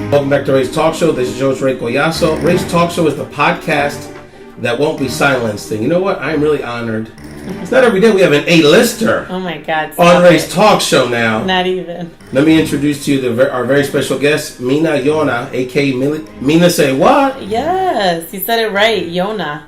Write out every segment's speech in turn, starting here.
Welcome back to Ray's Talk Show. This is your host, Ray Collazo. Ray's Talk Show is the podcast that won't be silenced. And you know what? I'm really honored. It's not every day we have an A-lister. Oh my God. On Ray's Talk Show now. Not even. Let me introduce to you our very special guest, Mina Llona, a.k.a. Mina Say What? Yes, you said it right, Llona.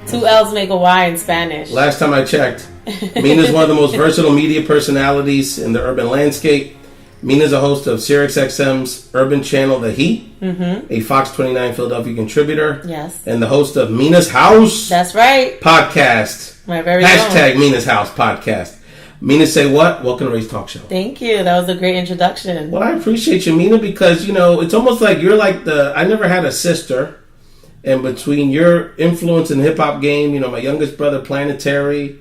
2 L's make a Y in Spanish. Last time I checked, Mina's one of the most versatile media personalities in the urban landscape. Mina's a host of Sirius XM's urban channel, The Heat, a Fox 29 Philadelphia contributor, yes, and the host of Mina's House. That's right. Podcast. My very Hashtag own. Mina's House podcast. Mina Say What? Welcome to Ray's Talk Show. Thank you. That was a great introduction. Well, I appreciate you, Mina, because, you know, it's almost like you're like I never had a sister, and between your influence in the hip-hop game, you know, my youngest brother, Planetary,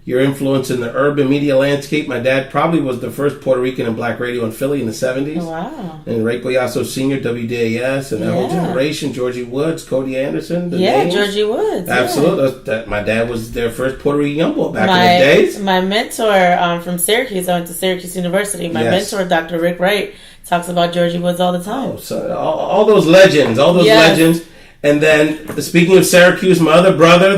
your influence in the urban media landscape. My dad probably was the first Puerto Rican and black radio in Philly in the 70s. Oh, wow. And Ray Collazo Sr., WDAS, and that whole generation, Georgie Woods, Cody Anderson. Names. Georgie Woods. Absolutely. Yeah. My dad was their first Puerto Rican young boy back in the days. My mentor from Syracuse, I went to Syracuse University. My mentor, Dr. Rick Wright, talks about Georgie Woods all the time. Oh, so all those legends, legends. And then, speaking of Syracuse, my other brother,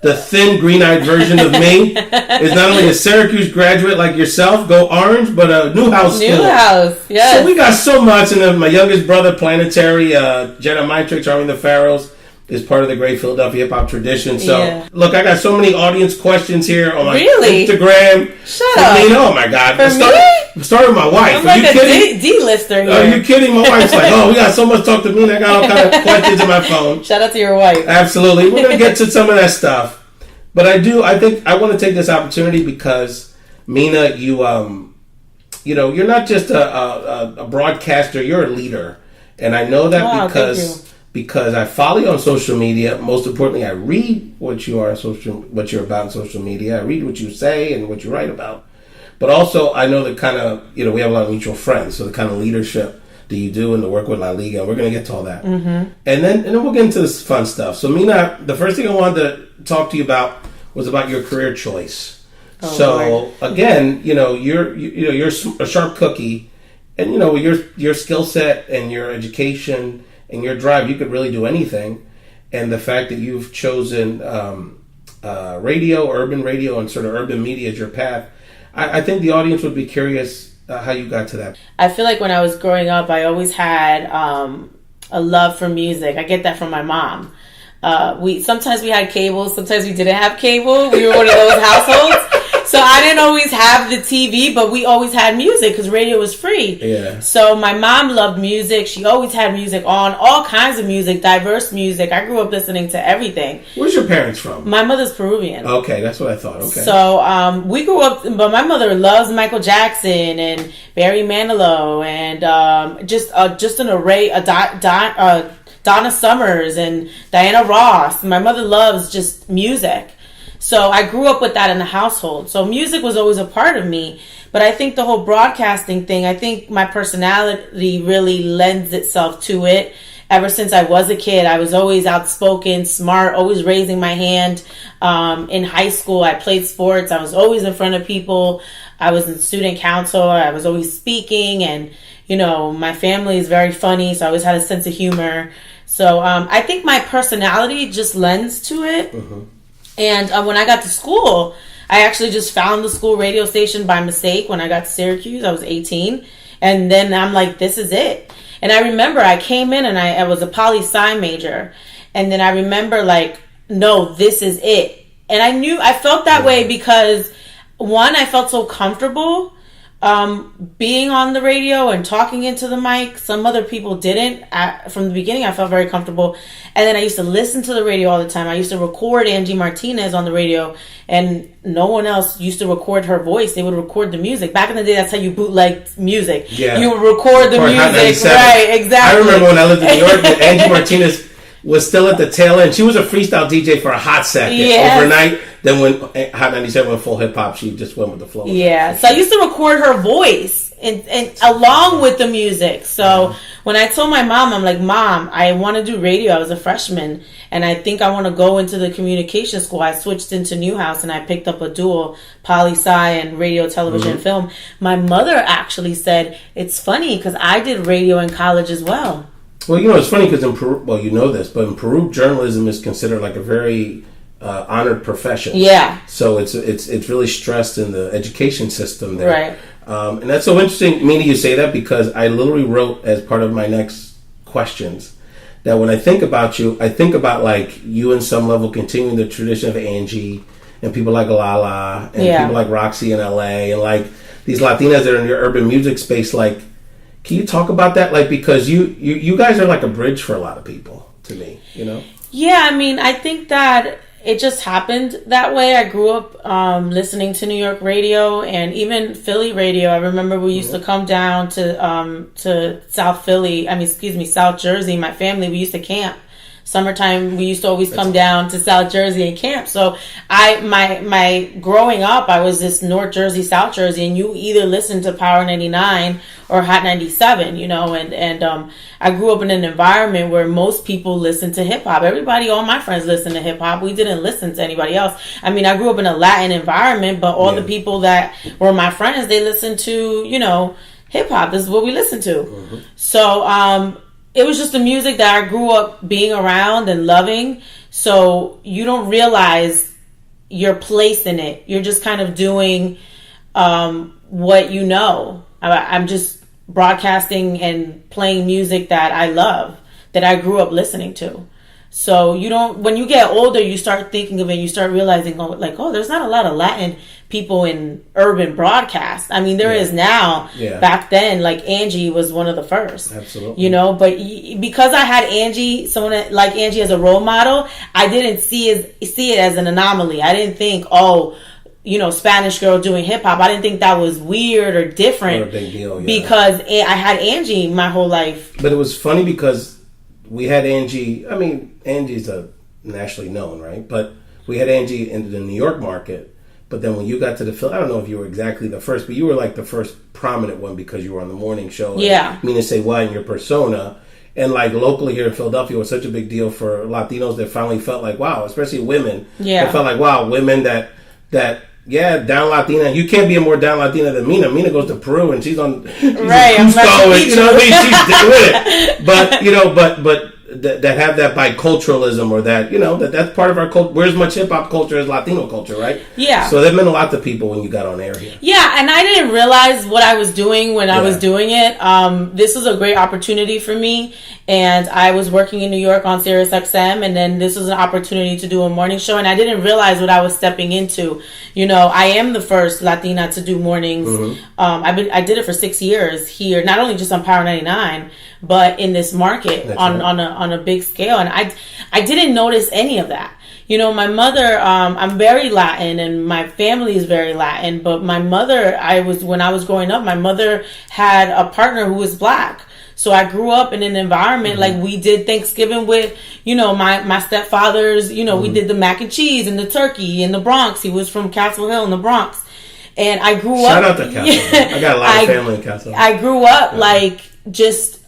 the thin, green-eyed version of me is not only a Syracuse graduate like yourself, go Orange, but a Newhouse school. Newhouse, yes. So we got so much. And then my youngest brother, Planetary, Jedi Mind Tricks, Army of the Pharaohs, is part of the great Philadelphia hip-hop tradition. So, look, I got so many audience questions here on my Instagram. Shut up. Oh, my God. For Start with my wife. I'm like a D-lister here. Are you kidding? My wife's like, we got so much to talk to me, and I got all kind of questions in my phone. Shout out to your wife. Absolutely. We're going to get to some of that stuff. But I think I want to take this opportunity because, Mina, you're not just a broadcaster, you're a leader. And I know that because I follow you on social media. Most importantly, I read what you're about on social media. I read what you say and what you write about. But also, I know the kind of, we have a lot of mutual friends, so the kind of leadership that you do and the work with La Liga. We're going to get to all that. Mm-hmm. And then we'll get into this fun stuff. So, Mina, the first thing I wanted to talk to you about was about your career choice. Again, you're a sharp cookie, and your skill set and your education and your drive, you could really do anything. And the fact that you've chosen radio, urban radio, and sort of urban media as your path, I think the audience would be curious how you got to that. I feel like when I was growing up, I always had a love for music. I get that from my mom. Sometimes we had cable, sometimes we didn't have cable. We were one of those households. So I didn't always have the TV, but we always had music because radio was free. Yeah. So my mom loved music. She always had music on, all kinds of music, diverse music. I grew up listening to everything. Where's your parents from? My mother's Peruvian. Okay, that's what I thought. Okay. So we grew up, but my mother loves Michael Jackson and Barry Manilow and just an array of Donna Summers and Diana Ross. My mother loves just music. So I grew up with that in the household. So music was always a part of me. But I think the whole broadcasting thing, I think my personality really lends itself to it. Ever since I was a kid, I was always outspoken, smart, always raising my hand. In high school, I played sports. I was always in front of people. I was in student council. I was always speaking. And, my family is very funny, so I always had a sense of humor. So I think my personality just lends to it. Mm-hmm. And when I got to school, I actually just found the school radio station by mistake. When I got to Syracuse, I was 18. And then I'm like, this is it. And I remember I came in and I was a poli-sci major. And then I remember no, this is it. And I felt that way because, one, I felt so comfortable being on the radio and talking into the mic. Some other people didn't. From the beginning, I felt very comfortable. And then I used to listen to the radio all the time. I used to record Angie Martinez on the radio, and no one else used to record her voice. They would record the music. Back in the day, that's how you bootleg music. Yeah. You would record the music. Right, exactly. I remember when I lived in New York, Angie Martinez was still at the tail end. She was a freestyle DJ for a hot second overnight. Then when Hot 97 went full hip hop, she just went with the flow. Yeah. So I used to record her voice and along with the music. So when I told my mom, I'm like, Mom, I want to do radio. I was a freshman, and I think I want to go into the communication school. I switched into Newhouse, and I picked up a dual, poli-sci and radio, television, and film. My mother actually said, it's funny because I did radio in college as well. Well, it's funny because in Peru, well, you know this, but in Peru, journalism is considered like a very honored profession. Yeah. So it's really stressed in the education system there. Right. And that's so interesting, Mina, you say that, because I literally wrote as part of my next questions that when I think about you, I think about like you in some level continuing the tradition of Angie and people like Lala and people like Roxy in LA and like these Latinas that are in your urban music space. Like, can you talk about that? Like, because you guys are like a bridge for a lot of people to me, Yeah, I mean, I think that it just happened that way. I grew up listening to New York radio and even Philly radio. I remember we used to come down to South Philly. South Jersey. My family, we used to camp. Summertime, we used to always come down to South Jersey and camp. So my growing up, I was this North Jersey, South Jersey, and you either listened to Power 99 or Hot 97, and I grew up in an environment where most people listened to hip hop. All my friends listened to hip hop. We didn't listen to anybody else. I mean, I grew up in a Latin environment, but all the people that were my friends, they listened to, hip hop. This is what we listened to. Mm-hmm. So, it was just the music that I grew up being around and loving. So you don't realize your place in it. You're just kind of doing what you know. I'm just broadcasting and playing music that I love, that I grew up listening to. So when you get older, you start thinking of it, you start realizing, there's not a lot of Latin people in urban broadcast. I mean, there is now. Yeah. Back then, like Angie was one of the first. Absolutely. But because I had Angie, someone like Angie as a role model, I didn't see it as an anomaly. I didn't think, Spanish girl doing hip hop. I didn't think that was weird or different. Or a big deal, because I had Angie my whole life. But it was funny because we had Angie. I mean, Angie's a nationally known, right? But we had Angie in the New York market. But then when you got to the Philly, I don't know if you were exactly the first, but you were like the first prominent one because you were on the morning show. Yeah. Mina Say What in your persona. And like locally here in Philadelphia, it was such a big deal for Latinos that finally felt like, wow, especially women. Yeah. It felt like, wow, women that down Latina. You can't be a more down Latina than Mina. Mina goes to Peru and she's on right. Cusco and she's with it. But that have that biculturalism or that that's part of our culture. We're as much hip hop culture as Latino culture, right? Yeah. So that meant a lot to people when you got on air here. Yeah, and I didn't realize what I was doing when I was doing it. This was a great opportunity for me, and I was working in New York on Sirius XM, and then this was an opportunity to do a morning show, and I didn't realize what I was stepping into. I am the first Latina to do mornings. Mm-hmm. I did it for 6 years here, not only just on Power 99, but in this market on a big scale, and I didn't notice any of that. My mother, I'm very Latin and my family is very Latin, but my mother, when I was growing up, my mother had a partner who was black. So I grew up in an environment like we did Thanksgiving with, my stepfathers, we did the mac and cheese and the turkey in the Bronx. He was from Castle Hill in the Bronx. And I grew up. Shout out to Castle Hill. I got a lot of family in Castle Hill. I grew up just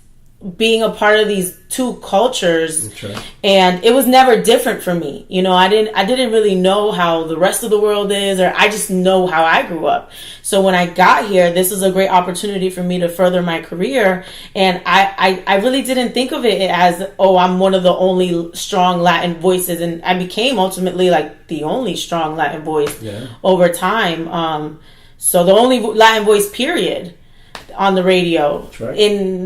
being a part of these two cultures, and it was never different for me. I didn't really know how the rest of the world is, or I just know how I grew up. So when I got here, this is a great opportunity for me to further my career, and I really didn't think of it as, I'm one of the only strong Latin voices, and I became ultimately like the only strong Latin voice over time. So the only Latin voice, period, on the radio,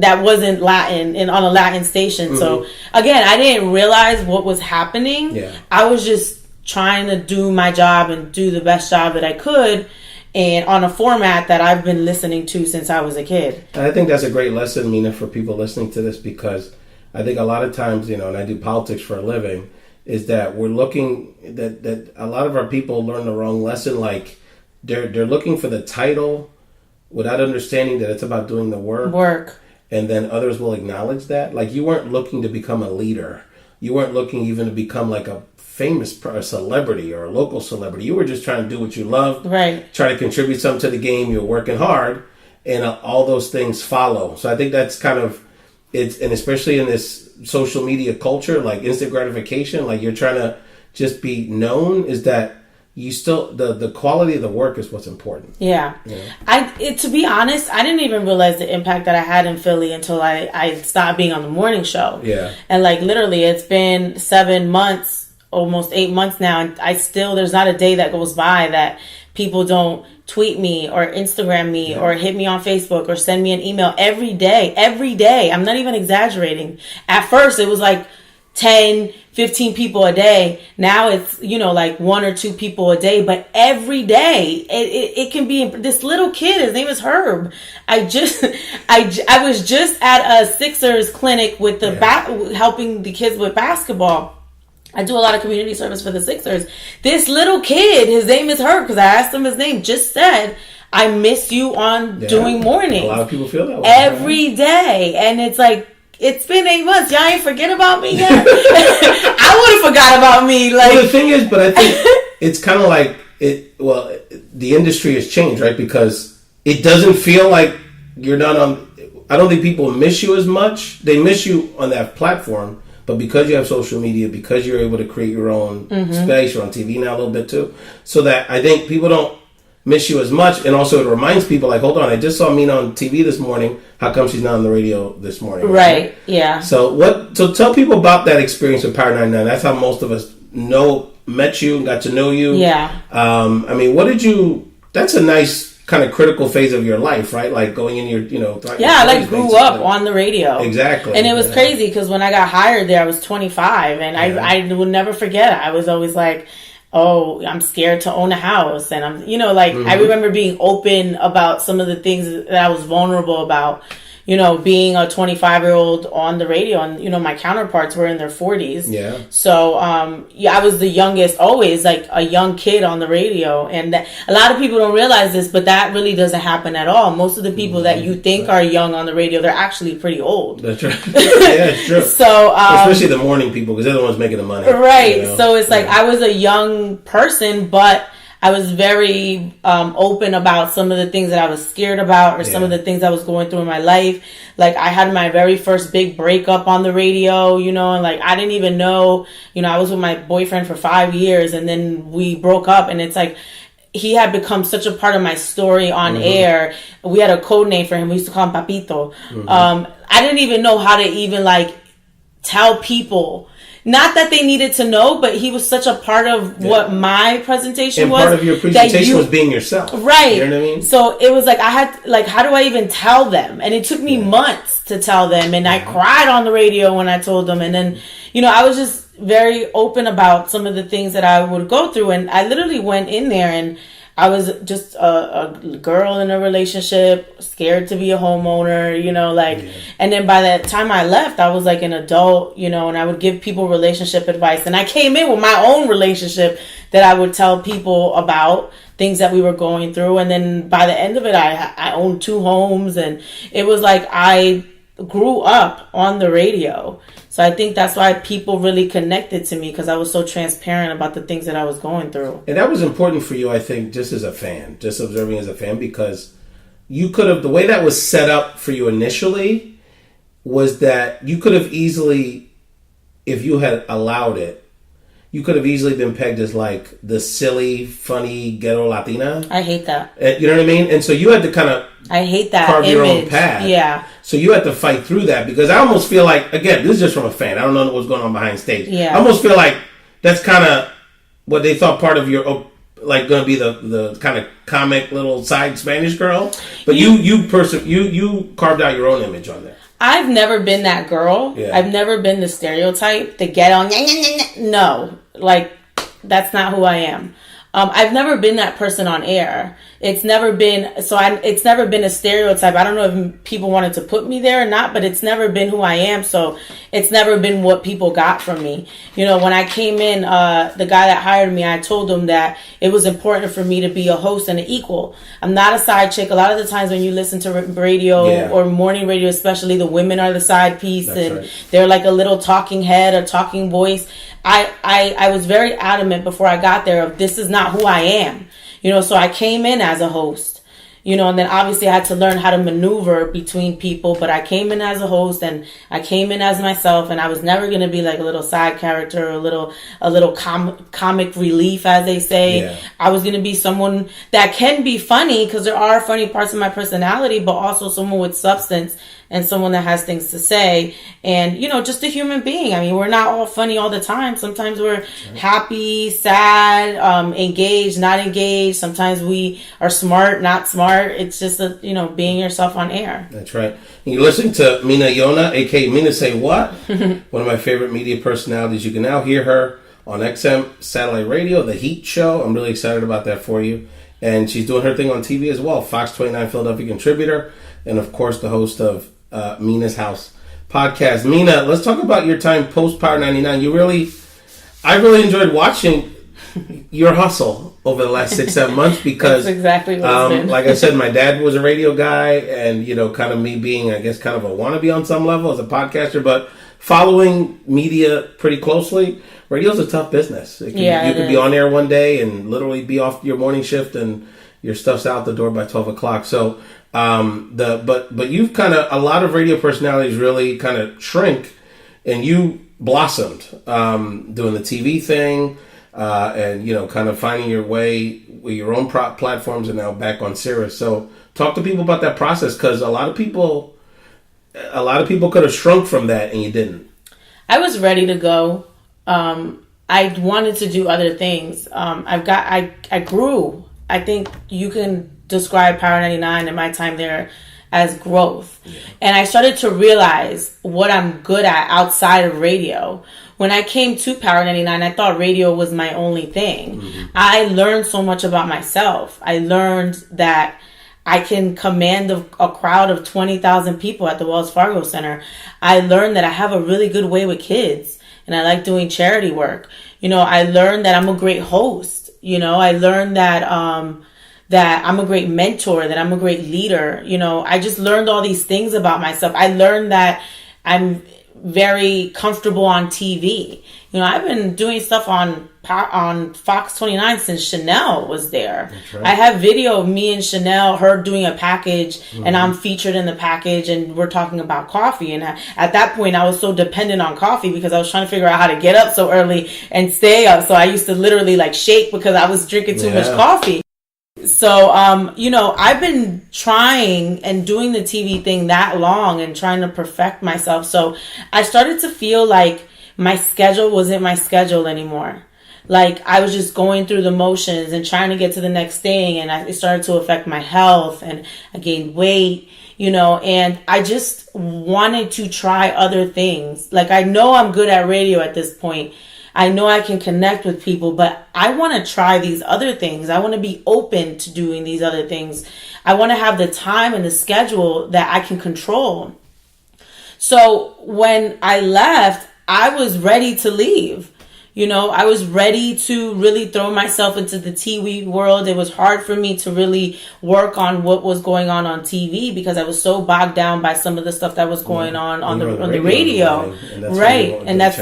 that wasn't Latin and on a Latin station. Mm-hmm. So again, I didn't realize what was happening. Yeah. I was just trying to do my job and do the best job that I could, and on a format that I've been listening to since I was a kid. And I think that's a great lesson, Mina, for people listening to this, because I think a lot of times, and I do politics for a living, is that we're looking that a lot of our people learn the wrong lesson. Like they're looking for the title without understanding that it's about doing the work. And then others will acknowledge that. Like, you weren't looking to become a leader. You weren't looking even to become like a famous celebrity or a local celebrity. You were just trying to do what you loved. Right. Try to contribute something to the game. You were working hard. and all those things follow. So I think that's kind of it's, and especially in this social media culture, like instant gratification, like you're trying to just be known, is that you still the quality of the work is what's important. Yeah. To be honest, I didn't even realize the impact that I had in Philly until I stopped being on the morning show. Yeah. And like literally it's been 7 months, almost 8 months now, and there's not a day that goes by that people don't tweet me or Instagram me or hit me on Facebook or send me an email every day. I'm not even exaggerating. At first it was like 10, 15 people a day. Now it's, like 1 or 2 people a day, but every day it can be this little kid. His name is Herb. I was just at a Sixers clinic with helping the kids with basketball. I do a lot of community service for the Sixers. This little kid, his name is Herb, because I asked him his name, just said, I miss you on doing mornings. A lot of people feel that way. Every day. And it's like, it's been 8 months. Y'all ain't forget about me yet? I would have forgot about me. Like, well, the thing is, but I think it's kind of like the industry has changed, right? Because it doesn't feel like you're not on. I don't think people miss you as much. They miss you on that platform, but because you have social media, because you're able to create your own space, you're on TV now a little bit too, so that I think people don't miss you as much. And also it reminds people, like, hold on, I just saw Mina on TV this morning. How come she's not on the radio this morning? Right. Yeah. So tell people about that experience with Power 99. That's how most of us met you and got to know you. Yeah. I mean, that's a nice kind of critical phase of your life, right? Like going in your, I grew up on the radio. Exactly. And it was crazy because when I got hired there, I was 25, and I will never forget. I was always like, oh, I'm scared to own a house. And I'm, I remember being open about some of the things that I was vulnerable about, being a 25-year-old on the radio, and, my counterparts were in their 40s. Yeah. So, I was the youngest, always like a young kid on the radio. And a lot of people don't realize this, but that really doesn't happen at all. Most of the people that you think are young on the radio, they're actually pretty old. That's right. Yeah, it's true. So, especially the morning people, because they're the ones making the money. Right. So it's like I was a young person, but I was very open about some of the things that I was scared about, or some of the things I was going through in my life. Like I had my very first big breakup on the radio, and like I didn't even know, I was with my boyfriend for 5 years, and then we broke up, and it's like he had become such a part of my story on air. We had a code name for him. We used to call him Papito. I didn't even know how to even like tell people. Not that they needed to know, but he was such a part of what my presentation was. And part of your presentation was being yourself. Right. You know what I mean? So it was like, I had, like, how do I even tell them? And it took me months to tell them. And I cried on the radio when I told them. And then, I was just very open about some of the things that I would go through. And I literally went in there, and I was just a girl in a relationship, scared to be a homeowner, and then by the time I left, I was like an adult, and I would give people relationship advice. And I came in with my own relationship that I would tell people about things that we were going through. And then by the end of it, I owned 2 homes, and it was like I grew up on the radio. So I think that's why people really connected to me, because I was so transparent about the things that I was going through. And that was important for you, I think, just as a fan, just observing as a fan, because you could have, the way that was set up for you initially was that you could have easily, if you had allowed it, you could have easily been pegged as like the silly, funny, ghetto Latina. I hate that. You know what I mean? And so you had to kind of carve your own path. Yeah. So you had to fight through that, because I almost feel like, again, this is just from a fan. I don't know what's going on behind stage. Yeah. I almost feel like that's kind of what they thought part of your, like, going to be the kind of comic little side Spanish girl. But you carved out your own image on that. I've never been that girl. Yeah. I've never been the stereotype, the ghetto. No, like that's not who I am. I've never been that person on air. It's never been it's never been a stereotype. I don't know if people wanted to put me there or not, but it's never been who I am. So it's never been what people got from me. When I came in, the guy that hired me, I told him that it was important for me to be a host and an equal. I'm not a side chick. A lot of the times when you listen to radio or morning radio, especially, the women are the side piece. That's and right. They're like a little talking head or talking voice. I was very adamant before I got there of this is not who I am. So I came in as a host, And then obviously I had to learn how to maneuver between people, but I came in as a host and I came in as myself, and I was never going to be like a little side character or a little comic relief, as they say. Yeah. I was going to be someone that can be funny, because there are funny parts of my personality, but also someone with substance and someone that has things to say, and, just a human being. I mean, we're not all funny all the time. Sometimes we're happy, sad, engaged, not engaged. Sometimes we are smart, not smart. It's just, being yourself on air. That's right. And you're listening to Mina Llona, a.k.a. Mina Say What? One of my favorite media personalities. You can now hear her on XM Satellite Radio, The Heat Show. I'm really excited about that for you. And she's doing her thing on TV as well. Fox 29 Philadelphia contributor. And, of course, the host of Mina's House podcast. Mina, let's talk about your time post Power 99. I really enjoyed watching your hustle over the last 6-7 months, because that's exactly what it's been. Like I said, my dad was a radio guy, and kind of me being, I guess, kind of a wannabe on some level as a podcaster, but following media pretty closely. Radio's a tough business. You could be on air one day and literally be off your morning shift, and your stuff's out the door by 12 o'clock. So but you've kind of, a lot of radio personalities really kind of shrink, and you blossomed doing the TV thing, and kind of finding your way with your own platforms, and now back on Sirius. So talk to people about that process, because a lot of people could have shrunk from that, and you didn't. I was ready to go. I wanted to do other things. I grew. I think you can describe Power 99 and my time there as growth. Yeah. And I started to realize what I'm good at outside of radio. When I came to Power 99, I thought radio was my only thing. Mm-hmm. I learned so much about myself. I learned that I can command a crowd of 20,000 people at the Wells Fargo Center. I learned that I have a really good way with kids, and I like doing charity work. I learned that I'm a great host. I learned that I'm a great mentor, that I'm a great leader. I just learned all these things about myself. I learned that I'm very comfortable on TV. I've been doing stuff on Fox 29 since Chanel was there. That's right. I have video of me and Chanel, her doing a package, mm-hmm. and I'm featured in the package, and we're talking about coffee. And at that point, I was so dependent on coffee, because I was trying to figure out how to get up so early and stay up. So I used to literally shake because I was drinking too much coffee. So, I've been trying and doing the TV thing that long and trying to perfect myself. So I started to feel like my schedule wasn't my schedule anymore. Like, I was just going through the motions and trying to get to the next thing. And it started to affect my health, and I gained weight, and I just wanted to try other things. Like, I know I'm good at radio at this point. I know I can connect with people, but I want to try these other things. I want to be open to doing these other things. I want to have the time and the schedule that I can control. So when I left, I was ready to leave. I was ready to really throw myself into the TV world. It was hard for me to really work on what was going on TV, because I was so bogged down by some of the stuff that was going on the radio. Right. And that's,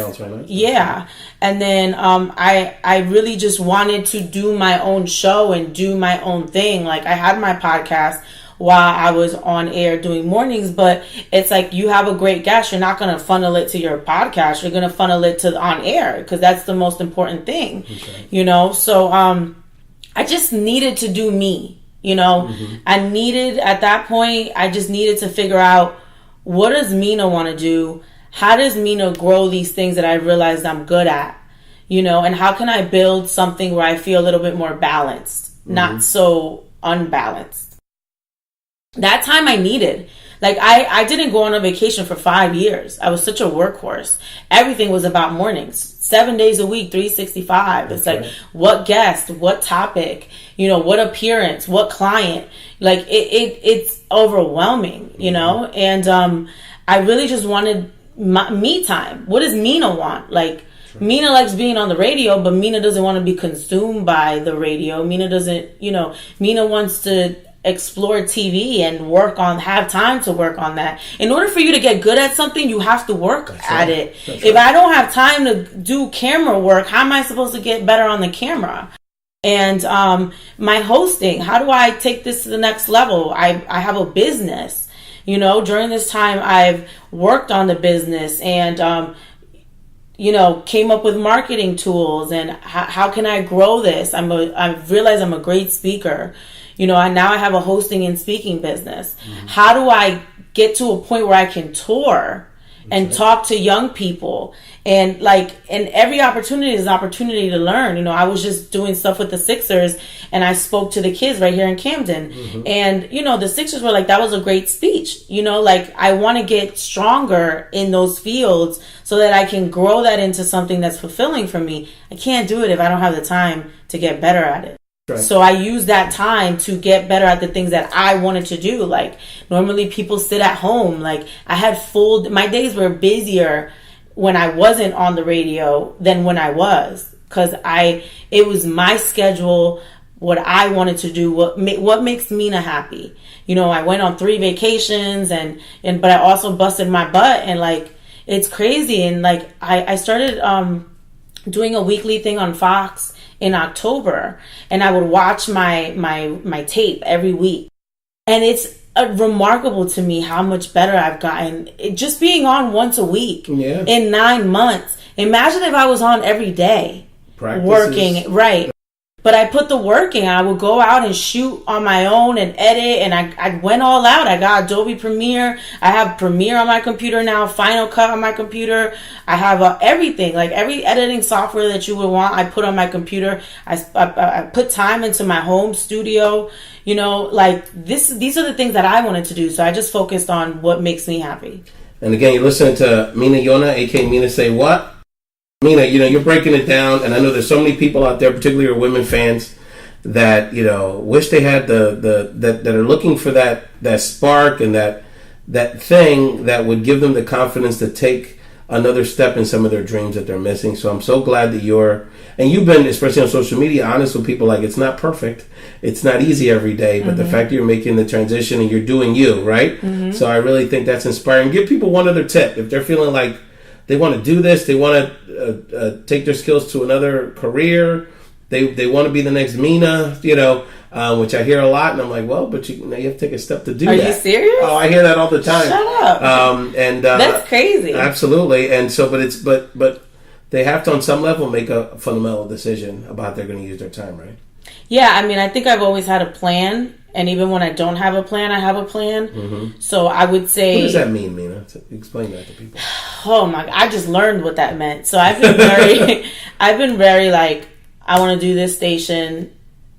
yeah. And then I really just wanted to do my own show and do my own thing. Like, I had my podcast while I was on air doing mornings, but it's like, you have a great guest, you're not going to funnel it to your podcast, you're going to funnel it to on air, because that's the most important thing. Okay. So I just needed to do me. Mm-hmm. At that point, I just needed to figure out, what does Mina want to do? How does Mina grow these things that I realized I'm good at? And how can I build something where I feel a little bit more balanced, mm-hmm. not so unbalanced? That time I needed. Like, I didn't go on a vacation for 5 years. I was such a workhorse. Everything was about mornings, 7 days a week, 365. It's like, what guest, what topic, what appearance, what client. Like, it's overwhelming, and I really just wanted me time. What does Mina want? Like, Mina likes being on the radio, but Mina doesn't want to be consumed by the radio. Mina doesn't, Mina wants to explore TV and have time to work on that. In order for you to get good at something, you have to work at it. If I don't have time to do camera work, how am I supposed to get better on the camera? And my hosting, how do I take this to the next level? I have a business. You know, during this time, I've worked on the business and, you know, came up with marketing tools and how can I grow this? I've realized I'm a great speaker. You know, now I have a hosting and speaking business. Mm-hmm. How do I get to a point where I can tour and talk to young people? And every opportunity is an opportunity to learn. You know, I was just doing stuff with the Sixers and I spoke to the kids right here in Camden. Mm-hmm. And, you know, the Sixers were like, that was a great speech. You know, like I want to get stronger in those fields so that I can grow that into something that's fulfilling for me. I can't do it if I don't have the time to get better at it. Right. So I use that time to get better at the things that I wanted to do. Like normally people sit at home. Like I had my days were busier when I wasn't on the radio than when I was, because it was my schedule, what I wanted to do, what makes Mina happy. You know, I went on 3 vacations but I also busted my butt and like it's crazy. And like I started doing a weekly thing on Fox in October, and I would watch my tape every week, and it's remarkable to me how much better I've gotten just being on once a week in 9 months. Imagine if I was on every day. Practices. Working, right? But I put the work in. I would go out and shoot on my own and edit, and I went all out. I got Adobe Premiere. I have Premiere on my computer now, Final Cut on my computer. I have everything, like every editing software that you would want, I put on my computer. I put time into my home studio. You know, like these are the things that I wanted to do. So I just focused on what makes me happy. And again, you're listening to Mina Llona, aka Mina Say What? Mina, you know, you're breaking it down, and I know there's so many people out there, particularly your women fans, that, you know, wish they had that are looking for that spark and that thing that would give them the confidence to take another step in some of their dreams that they're missing. So I'm so glad that you've been, especially on social media, honest with people. Like, it's not perfect, it's not easy every day, but the fact that you're making the transition and you're doing you, right? Mm-hmm. So I really think that's inspiring. Give people one other tip if they're feeling like they want to do this, they want to take their skills to another career, they want to be the next Mina, you know, which I hear a lot, and I'm like, well, but you have to take a step to do that. Are you serious? Oh, I hear that all the time. Shut up. And that's crazy. Absolutely. And so, but they have to, on some level, make a fundamental decision about how they're going to use their time, right? Yeah, I mean, I think I've always had a plan. And even when I don't have a plan, I have a plan. Mm-hmm. So I would say... What does that mean, Mina? Explain that to people. Oh my God, I just learned what that meant. So I've been very like, I want to do this station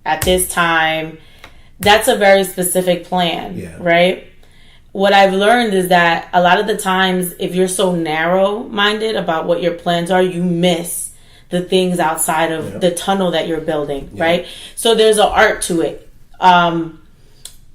at this time. That's a very specific plan, right? What I've learned is that a lot of the times, if you're so narrow-minded about what your plans are, you miss the things outside of the tunnel that you're building, right? So there's an art to it.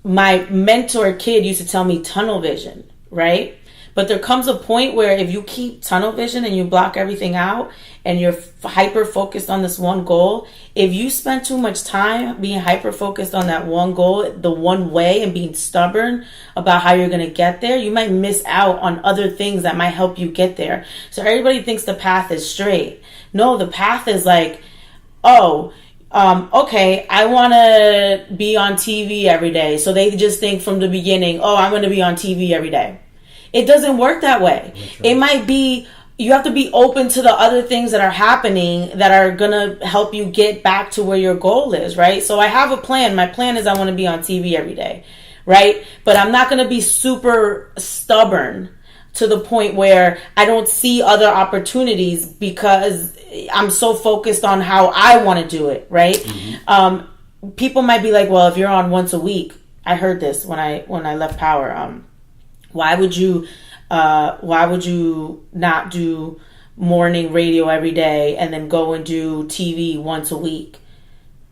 My mentor kid used to tell me tunnel vision, right? But there comes a point where if you keep tunnel vision and you block everything out and you're hyper focused on this one goal, if you spend too much time being hyper focused on that one goal, the one way, and being stubborn about how you're going to get there, you might miss out on other things that might help you get there. So everybody thinks the path is straight. No, the path is like, okay, I want to be on TV every day. So they just think from the beginning, I'm going to be on TV every day. It doesn't work that way. Right. It might be, you have to be open to the other things that are happening that are going to help you get back to where your goal is, right? So I have a plan. My plan is I want to be on TV every day, right? But I'm not going to be super stubborn to the point where I don't see other opportunities because I'm so focused on how I want to do it, right? Mm-hmm. People might be like, well, if you're on once a week, I heard this when I left Power. Why would you not do morning radio every day and then go and do TV once a week?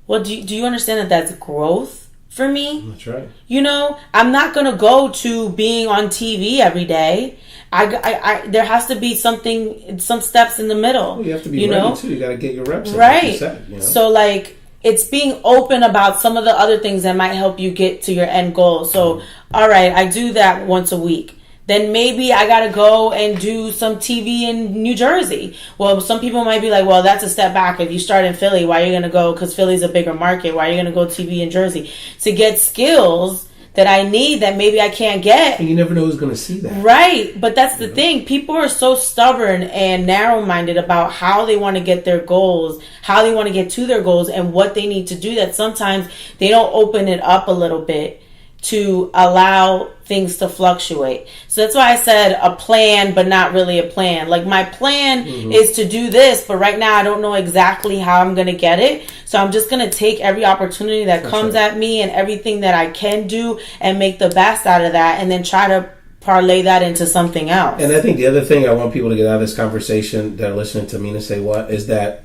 Well, do you understand that that's growth for me? That's right. You know, I'm not going to go to being on TV every day. There has to be some steps in the middle. Well, you have to be ready too. You got to get your reps in, right? Like you said, you know? So like, it's being open about some of the other things that might help you get to your end goal. So, all right, I do that once a week. then maybe I gotta go and do some TV in New Jersey. Well, some people might be like, well, that's a step back. If you start in Philly, why are you gonna go? Because Philly's a bigger market. Why are you gonna go TV in Jersey? To get skills that I need that maybe I can't get. And you never know who's going to see that. Right. But that's the thing. People are so stubborn and narrow-minded about how they want to get their goals, how they want to get to their goals, and what they need to do, that sometimes they don't open it up a little bit to allow things to fluctuate. So that's why I said a plan, but not really a plan. Like, my plan is to do this, but right now I don't know exactly how I'm going to get it. So I'm just going to take every opportunity that comes at me and everything that I can do and make the best out of that, and then try to parlay that into something else. And I think the other thing I want people to get out of this conversation that are listening to Mina say what is that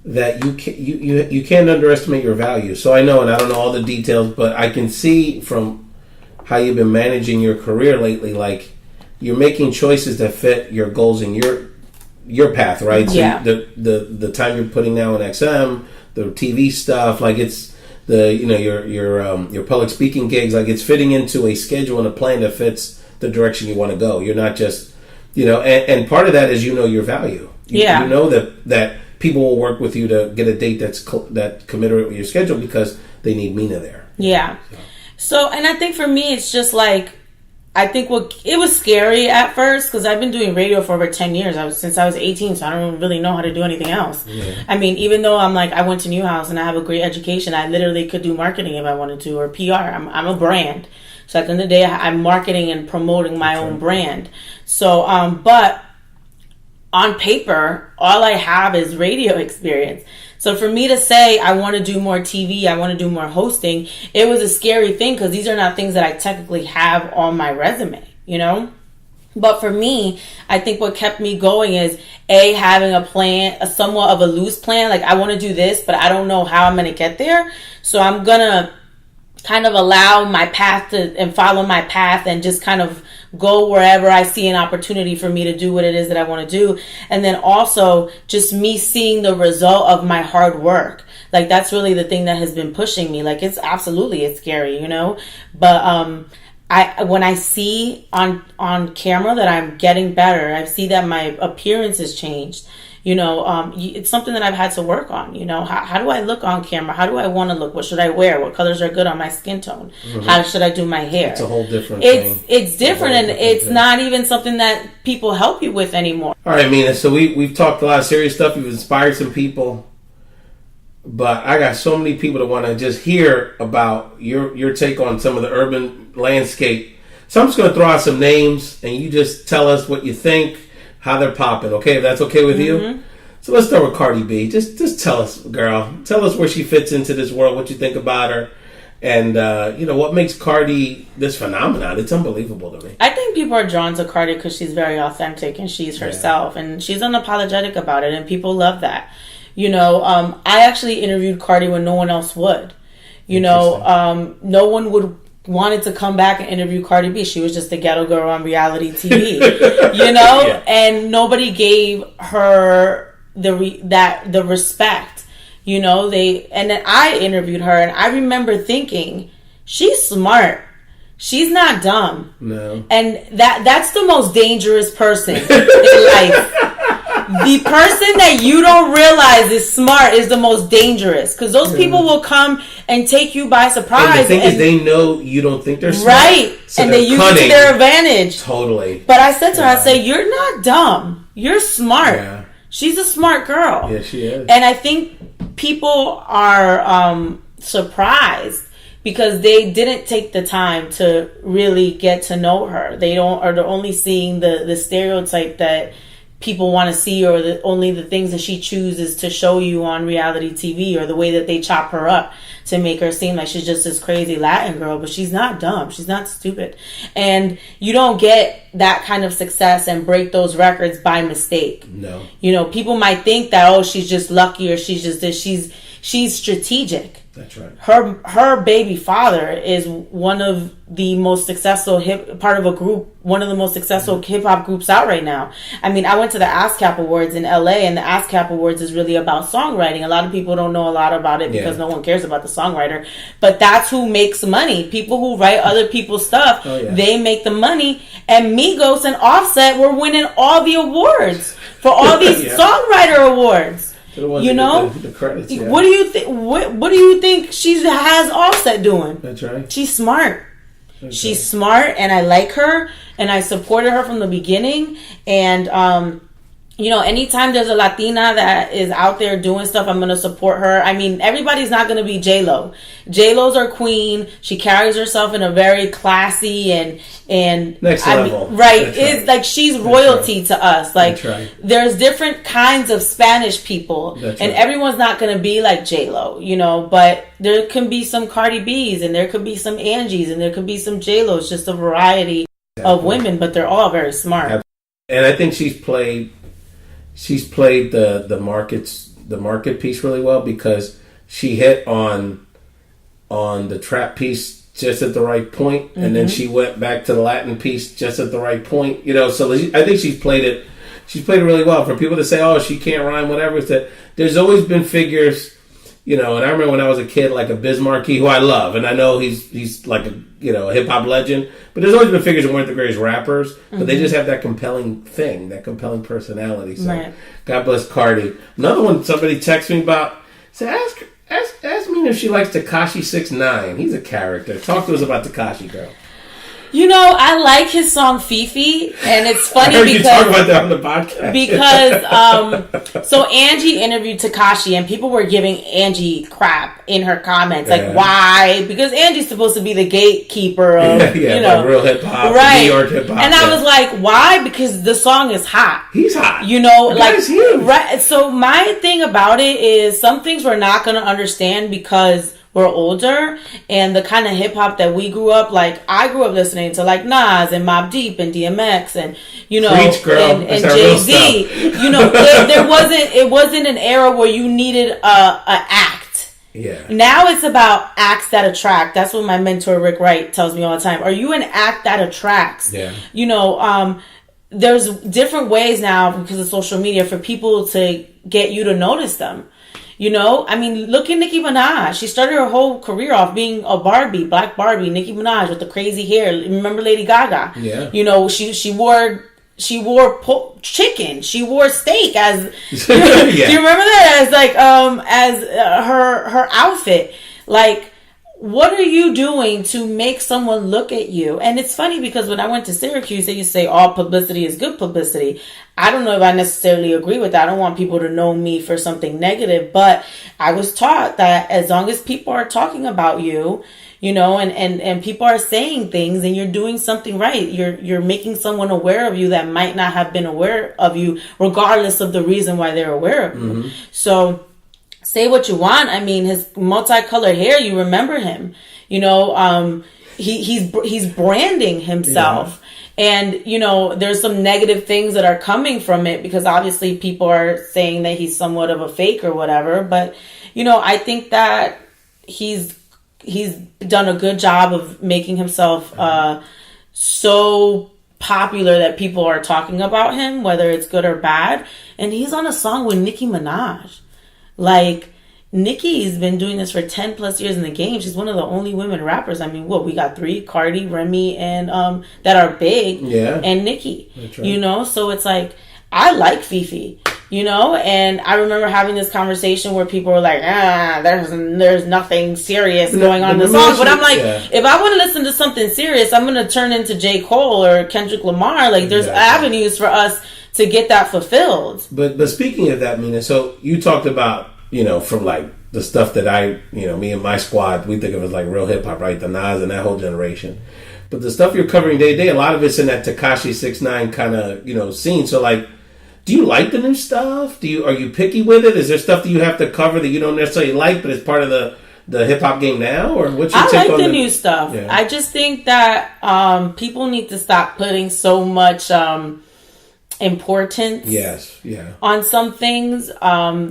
you can't underestimate your value. So I know, and I don't know all the details, but I can see from how you've been managing your career lately, like, you're making choices that fit your goals and your path, right? So the time you're putting now in XM, the TV stuff, like, it's the your public speaking gigs, like, it's fitting into a schedule and a plan that fits the direction you want to go. You're not just and part of that is your value. You know that people will work with you to get a date that committed with your schedule because they need Mina there. Yeah. So, and I think for me, it's just like, I think it was scary at first because I've been doing radio for over 10 years. Since I was 18, so I don't really know how to do anything else. Yeah. I mean, even though I'm like, I went to Newhouse and I have a great education, I literally could do marketing if I wanted to, or PR. I'm a brand. So at the end of the day, I'm marketing and promoting my own brand. So, but on paper, all I have is radio experience. So for me to say I want to do more TV, I want to do more hosting, it was a scary thing because these are not things that I technically have on my resume, But for me, I think what kept me going is having a plan, a somewhat of a loose plan. Like, I want to do this, but I don't know how I'm going to get there. So I'm going to kind of allow my path and follow my path and just kind of go wherever I see an opportunity for me to do what it is that I want to do. And then also just me seeing the result of my hard work. Like, that's really the thing that has been pushing me. Like, it's scary, but when I see on camera that I'm getting better, I see that my appearance has changed. It's something that I've had to work on. How do I look on camera? How do I want to look? What should I wear? What colors are good on my skin tone? How should I do my hair? It's a whole different thing. It's different, and it's not even something that people help you with anymore. All right, Mina. So we've talked a lot of serious stuff. You've inspired some people, but I got so many people that want to just hear about your take on some of the urban landscape. So I'm just going to throw out some names, and you just tell us what you think, how they're popping, okay? If that's okay with you. So let's start with Cardi B. Just tell us, girl. Tell us where she fits into this world, what you think about her, and what makes Cardi this phenomenon. It's unbelievable to me. I think people are drawn to Cardi because she's very authentic and she's herself, and she's unapologetic about it, and people love that. I actually interviewed Cardi when no one else would. No one wanted to come back and interview Cardi B. She was just a ghetto girl on reality TV, and nobody gave her the respect, and then I interviewed her, and I remember thinking, she's smart. She's not dumb. No. And that's the most dangerous person in life. The person that you don't realize is smart is the most dangerous, because those people will come and take you by surprise. And the thing is, they know you don't think they're smart. Right. So and they use it to their advantage. Totally. But I said to her, I say, you're not dumb. You're smart. Yeah. She's a smart girl. Yeah, she is. And I think people are surprised because they didn't take the time to really get to know her. They're only seeing the stereotype that people want to see, or only the things that she chooses to show you on reality TV, or the way that they chop her up to make her seem like she's just this crazy Latin girl. But she's not dumb. She's not stupid. And you don't get that kind of success and break those records by mistake. No. People might think that, she's just lucky, or she's just this. She's strategic. That's right. Her baby father is one of the most successful one of the most successful hip hop groups out right now. I mean, I went to the ASCAP Awards in LA, and the ASCAP Awards is really about songwriting. A lot of people don't know a lot about it because no one cares about the songwriter, but that's who makes money. People who write other people's stuff, they make the money. And Migos and Offset were winning all the awards for all these songwriter awards. You know, the credits. Yeah. What do you think? What do you think she has Offset doing? That's right. She's smart. She's smart, and I like her, and I supported her from the beginning. And you know, anytime there's a Latina that is out there doing stuff, I'm gonna support her. I mean, everybody's not gonna be J-Lo. J-Lo's our queen. She carries herself in a very classy and next level. Right? It's like she's royalty to us. Like there's different kinds of Spanish people, and everyone's not gonna be like J-Lo, you know. But there can be some Cardi B's, and there could be some Angies, and there could be some J-Lo's. Just a variety of women, but they're all very smart. And I think she's played the market piece really well, because she hit on the trap piece just at the right point, and then she went back to the Latin piece just at the right point. You know, so I think she's played it really well. For people to say, "Oh, she can't rhyme," whatever, it's that there's always been figures. You know, and I remember when I was a kid, like a Markie, who I love, and I know he's like a a hip hop legend. But there's always been figures that weren't the greatest rappers, but they just have that compelling thing, that compelling personality. So, God bless Cardi. Another one, somebody texted me about. Said, ask me if she likes Tekashi 6ix9ine. He's a character. Talk to us about Tekashi, girl. You know, I like his song Fifi, and it's funny because you talk about that on the podcast. Because so Angie interviewed Tekashi, and people were giving Angie crap in her comments, like why? Because Angie's supposed to be the gatekeeper of real hip hop, right? New York hip hop, and I was like, why? Because the song is hot. He's hot. You know, right? So my thing about it is some things we're not going to understand because we're older, and the kind of hip hop that we grew up, like I grew up listening to like Nas and Mobb Deep and DMX and Preach, girl. and Jay-Z. You know, it wasn't an era where you needed a act. Yeah. Now it's about acts that attract. That's what my mentor Rick Wright tells me all the time. Are you an act that attracts? Yeah. You know, there's different ways now because of social media for people to get you to notice them. You know, I mean, look at Nicki Minaj. She started her whole career off being a Barbie, Black Barbie, Nicki Minaj with the crazy hair. Remember Lady Gaga? Yeah. You know, she wore chicken. She wore steak as. Do you remember that as like her outfit? Like, what are you doing to make someone look at you? And it's funny because when I went to Syracuse, they used to say all publicity is good publicity. I don't know if I necessarily agree with that. I don't want people to know me for something negative, but I was taught that as long as people are talking about you, you know, and people are saying things and you're doing something right, you're making someone aware of you that might not have been aware of you, regardless of the reason why they're aware of you. So say what you want. I mean, his multicolored hair, you remember him. You know, he's branding himself. Yeah. And, you know, there's some negative things that are coming from it because obviously people are saying that he's somewhat of a fake or whatever. But, you know, I think that he's done a good job of making himself so popular that people are talking about him, whether it's good or bad. And he's on a song with Nicki Minaj. Like, Nicki's been doing this for 10 plus years in the game. She's one of the only women rappers. I mean, we got 3, Cardi, Remy, and that are big. Yeah. And Nicki. That's right. You know, so it's like, I like Fifi, you know, and I remember having this conversation where people were like, there's nothing serious going on in the song. But I'm like, if I want to listen to something serious, I'm going to turn into J. Cole or Kendrick Lamar. Like, there's avenues for us to get that fulfilled. But speaking of that, Mina, so you talked about, you know, from like the stuff that me and my squad, we think of as like real hip hop, right? The Nas and that whole generation. But the stuff you're covering day to day, a lot of it's in that Tekashi 6ix9ine kind of, you know, scene. So like, do you like the new stuff? Are you picky with it? Is there stuff that you have to cover that you don't necessarily like, but it's part of the hip hop game now? Or what's your take on the new stuff? Yeah. I just think that people need to stop putting so much importance on some things.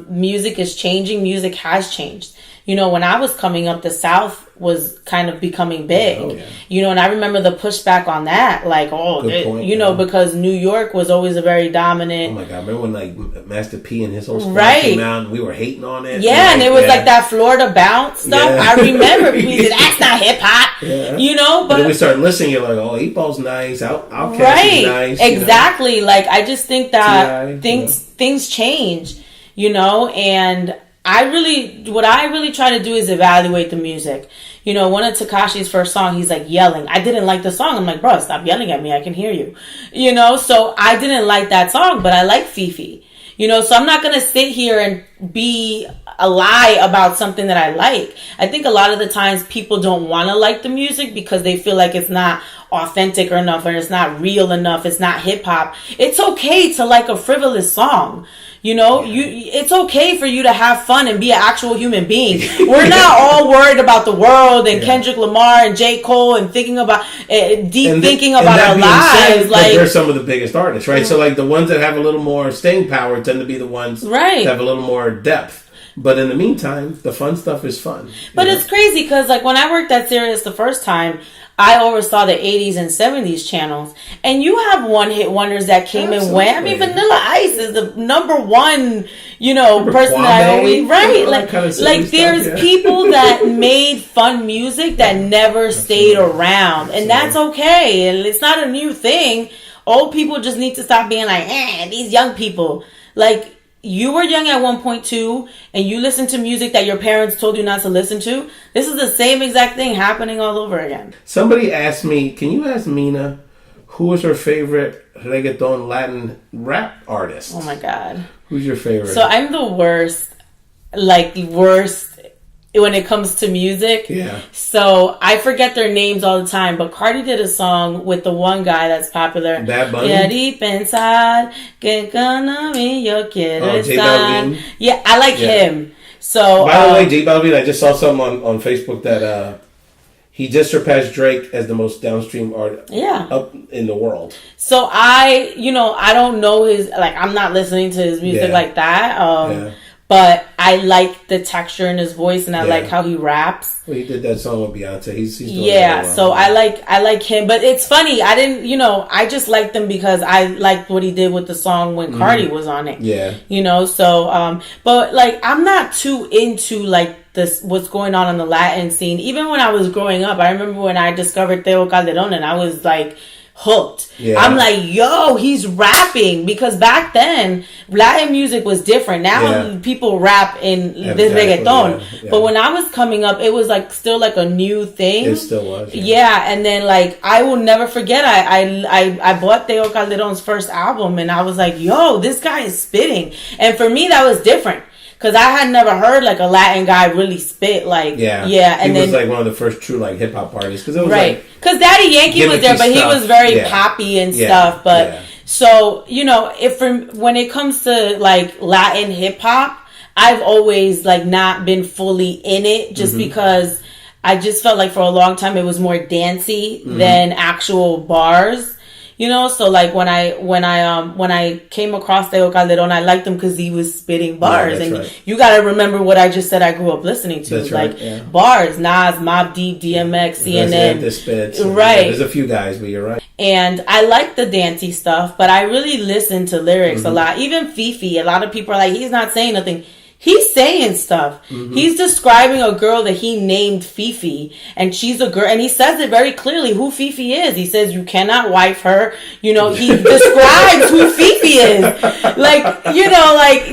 Music is changing. Music has changed. you know, when I was coming up, the South was kind of becoming big. Oh, yeah. You know, and I remember the pushback on that, like, you know, because New York was always a very dominant. Oh my God! Remember when like Master P and his whole squad right. came out and we were hating on it? Yeah, and it was like that Florida bounce stuff. Yeah. I remember we said that's not hip hop. Yeah. You know, but then we started listening. You're like, oh, 8Ball's nice. Outkast right. is nice. Exactly. You know? Like I just think that T.I., things change. You know, and what I really try to do is evaluate the music. You know, one of Tekashi's first song, he's like yelling. I didn't like the song. I'm like, bro, stop yelling at me. I can hear you. You know, so I didn't like that song, but I like Fifi. You know, so I'm not going to sit here and be a lie about something that I like. I think a lot of the times people don't want to like the music because they feel like it's not authentic enough or it's not real enough. It's not hip hop. It's okay to like a frivolous song. You know, it's okay for you to have fun and be an actual human being. We're not all worried about the world and Kendrick Lamar and J. Cole and thinking about thinking about our lives. Like they're some of the biggest artists, right? So like the ones that have a little more staying power tend to be the ones that have a little more depth. But in the meantime, the fun stuff is fun. But it's crazy because like when I worked at Sirius the first time, I oversaw the 80s and 70s channels. And you have one-hit wonders that came and went. I mean, Vanilla Ice is the number one, you know, person that I always... Right. Like there's people that made fun music that never stayed around. And that's okay. And it's not a new thing. Old people just need to stop being like, these young people. Like... You were young at 1.2 and you listened to music that your parents told you not to listen to. This is the same exact thing happening all over again. Somebody asked me, can you ask Mina who is her favorite reggaeton Latin rap artist? Oh my God. Who's your favorite? So I'm the worst when it comes to music. Yeah. So I forget their names all the time, but Cardi did a song with the one guy that's popular. Bad Bunny? Yeah, deep inside, get gonna be your kid. J Balvin? Yeah, I like him. So by the way, J Balvin, I just saw something on Facebook that he just surpassed Drake as the most downstream artist up in the world. So I don't know I'm not listening to his music like that. But I like the texture in his voice, and I like how he raps. Well, he did that song with Beyonce. He's doing so I like him. But it's funny. I didn't, I just liked him because I liked what he did with the song when Cardi was on it. Yeah. So but like I'm not too into like this what's going on the Latin scene. Even when I was growing up, I remember when I discovered Teo Calderón, and I was like hooked. Yeah. I'm like, yo, he's rapping, because back then Latin music was different. Now people rap in this reggaeton. But when I was coming up, it was like still like a new thing. It still was. And then like I will never forget, I bought Teo Calderón's first album, and I was like, yo, this guy is spitting. And for me that was different. Because I had never heard like a Latin guy really spit and he was like one of the first true like hip hop artists, because it was like, because Daddy Yankee was there, but he was very poppy and stuff. But so when it comes to like Latin hip hop, I've always like not been fully in it, just because I just felt like for a long time it was more dancey than actual bars. So like when I came across Teo Calderón, I liked him because he was spitting bars, you got to remember what I just said. I grew up listening to bars, Nas, Mobb Deep, DMX, CNN, Spits, there's a few guys, but you're right. And I like the dancey stuff, but I really listen to lyrics a lot. Even Fifi, a lot of people are like, he's not saying nothing. He's saying stuff. He's describing a girl that he named Fifi, and she's a girl, and he says it very clearly who Fifi is. He says you cannot wife her. He describes who Fifi is.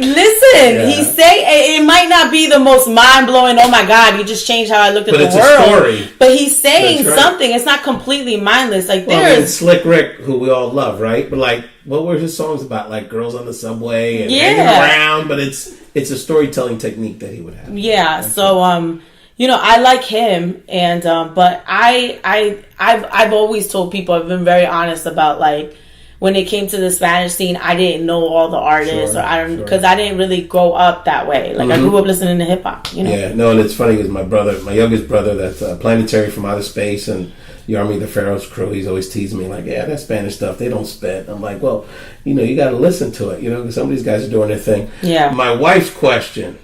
Listen, he say it might not be the most mind blowing. Oh my God, you just changed how I looked at the world. A story. But he's saying something. It's not completely mindless. Like Slick Rick, who we all love, right? But like, what were his songs about? Like girls on the subway and hanging around, but it's a storytelling technique that he would have. Yeah. So, I like him, and but I've always told people, I've been very honest about like when it came to the Spanish scene, I didn't know all the artists, because I didn't really grow up that way. Like I grew up listening to hip hop. Yeah. No, and it's funny because my youngest brother, that's planetary from outer space, and the Army of the Pharaoh's crew, he's always teasing me like, that Spanish stuff, they don't spit. I'm like, well, you got to listen to it, because some of these guys are doing their thing. Yeah. My wife's question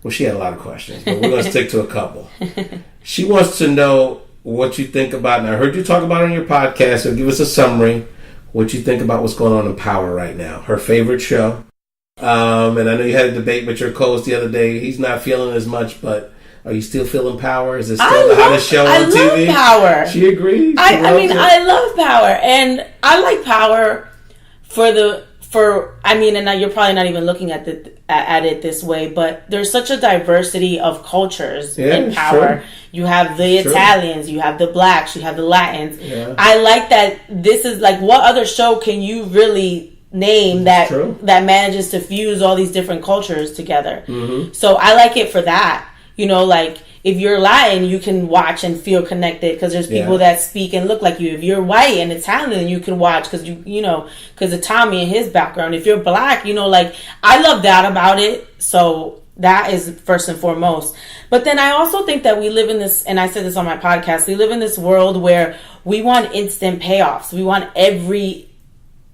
Well, she had a lot of questions, but we're going to stick to a couple. She wants to know what you think about, and I heard you talk about it on your podcast, so give us a summary, what you think about what's going on in Power right now. Her favorite show. And I know you had a debate with your co-host the other day. He's not feeling as much, but are you still feeling Power? Is it still the hottest show on TV? I love Power. She agrees. I love Power, and I like Power and you're probably not even looking at it this way, but there's such a diversity of cultures in Power. True. You have the Italians, you have the Blacks, you have the Latins. Yeah. I like that. This is like, what other show can you really name that manages to fuse all these different cultures together? Mm-hmm. So I like it for that. Like, if you're Latin, you can watch and feel connected because there's people that speak and look like you. If you're white and Italian, you can watch because because of Tommy and his background. If you're black, I love that about it. So that is first and foremost. But then I also think that we live in this, and I said this on my podcast, we live in this world where we want instant payoffs. We want every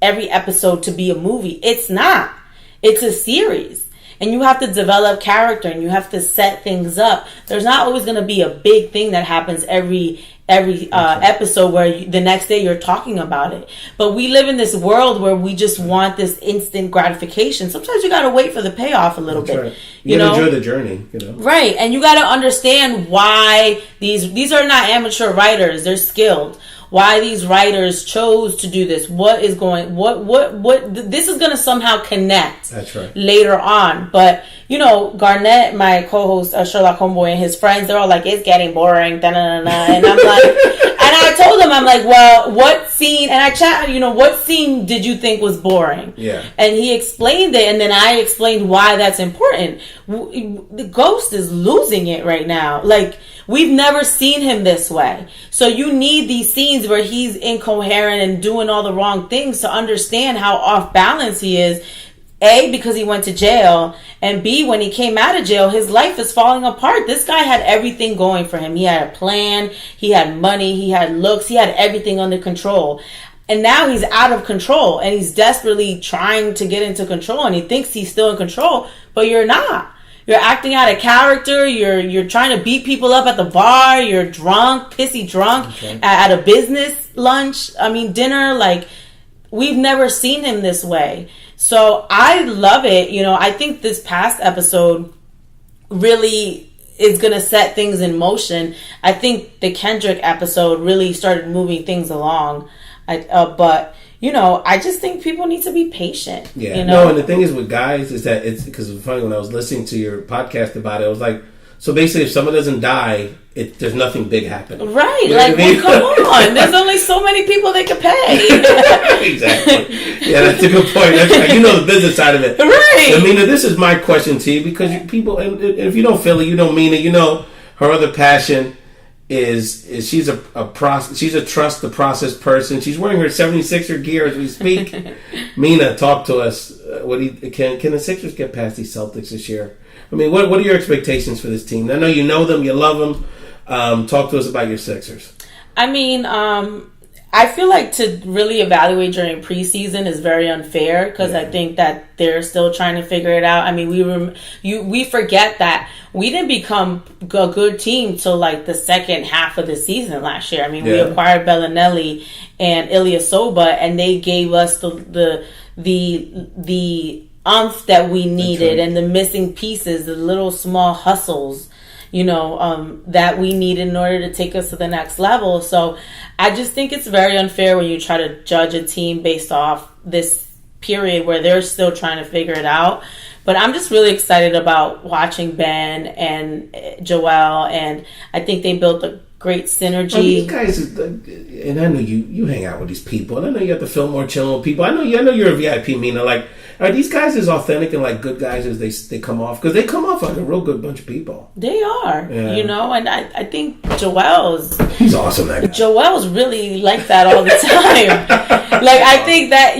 episode to be a movie. It's not. It's a series. And you have to develop character and you have to set things up. There's not always going to be a big thing that happens every episode where the next day you're talking about it. But we live in this world where we just want this instant gratification. Sometimes you got to wait for the payoff a little bit. Right. You got to enjoy the journey. Right. And you got to understand why these are not amateur writers. They're skilled. Why these writers chose to do this. This is going to somehow connect. That's right. Later on. But, Garnett, my co-host, Sherlock Homeboy, and his friends, they're all like, it's getting boring, da-na-na-na. And I'm like, and I told them, I'm like, well, what scene, and I chatted, what scene did you think was boring? Yeah. And he explained it, and then I explained why that's important. The Ghost is losing it right now. Like, we've never seen him this way. So you need these scenes where he's incoherent and doing all the wrong things to understand how off balance he is. A, because he went to jail, and B, when he came out of jail, his life is falling apart. This guy had everything going for him. He had a plan, he had money, he had looks, he had everything under control. And now he's out of control, and he's desperately trying to get into control, and he thinks he's still in control, but you're not. You're acting out of character. You're trying to beat people up at the bar. You're drunk, pissy drunk, at a business dinner. Like, we've never seen him this way. So I love it. I think this past episode really is going to set things in motion. I think the Kendrick episode really started moving things along. But I just think people need to be patient. Yeah. No, and the thing is with guys is that it's because it was funny when I was listening to your podcast about it. I was like, so basically, if someone doesn't die, there's nothing big happening. Right. Come on. There's only so many people they could pay. Exactly. Yeah, that's a good point. That's right. The business side of it. Right. Mina, this is my question to you because people, and if you don't feel it, Mina, her other passion is she's she's a trust the process person. She's wearing her 76er gear as we speak. Mina, talk to us. Can the Sixers get past these Celtics this year? I mean, what are your expectations for this team? I know you know them, you love them. Talk to us about your Sixers. I mean, I feel like to really evaluate during preseason is very unfair because I think that they're still trying to figure it out. I mean, we forget that we didn't become a good team till like the second half of the season last year. I mean, we acquired Bellinelli and Ilyasova, and they gave us the umph that we needed and the missing pieces, the little small hustles, that we need in order to take us to the next level. So I just think it's very unfair when you try to judge a team based off this period where they're still trying to figure it out. But I'm just really excited about watching Ben and Joel, and I think they built a great synergy. These guys, and I know you hang out with these people, and I know you have to film more chilling with people. I know you're a VIP, Mina. Like, are these guys as authentic and like good guys as they come off? Because they come off like a real good bunch of people. They are, and I think he's awesome. That guy. Joel's really like that all the time. Like, I think that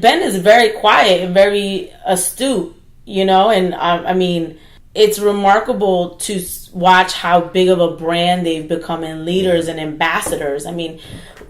Ben is very quiet and very astute, and I mean, it's remarkable to watch how big of a brand they've become in leaders and ambassadors. I mean,